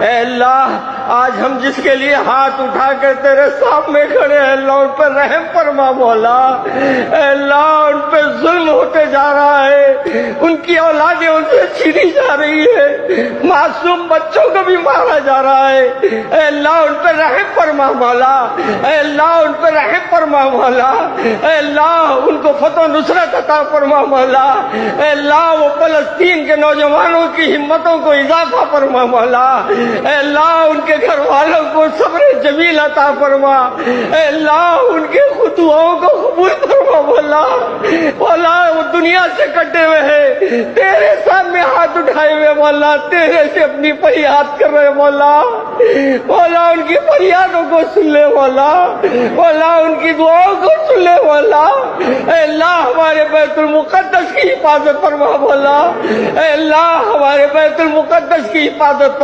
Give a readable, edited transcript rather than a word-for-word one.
اے اللہ آج ہم جس کے لیے ہاتھ اٹھا کر تیرے سامنے کھڑے ہیں اللہ ان پر رحم فرما مولا. اے اللہ ان پہ ظلم ہوتے جا رہا ہے, ان کی اولادیں ان سے چھینی جا رہی ہے, معصوم بچوں کو بھی مارا جا رہا ہے. اے اللہ ان پہ رحم فرما مولا. اے اللہ ان پہ رحم فرما مولا. اے اللہ ان کو فتح و نصرت عطا فرما مولا. اے اللہ وہ فلسطین کے نوجوانوں کی ہمتوں کو اضافہ فرما مولا. اے اللہ ان کے گھر والوں کو صبر جمیل عطا فرما. اے اللہ ان کے دعاؤں کو قبول فرما مولا. مولا وہ دنیا سے کٹے ہوئے ہیں, تیرے سامنے ہاتھ اٹھائے ہوئے مولا, تیرے سے اپنی فریاد کر رہے مولا. مولا ان کی فریادوں کو سن لے مولا. مولا ان کی دعاؤں کو سن لے مولا. اے اللہ ہمارے بیت المقدس کی حفاظت فرما مولا. اے اللہ ہمارے بیت المقدس کی حفاظت فرما.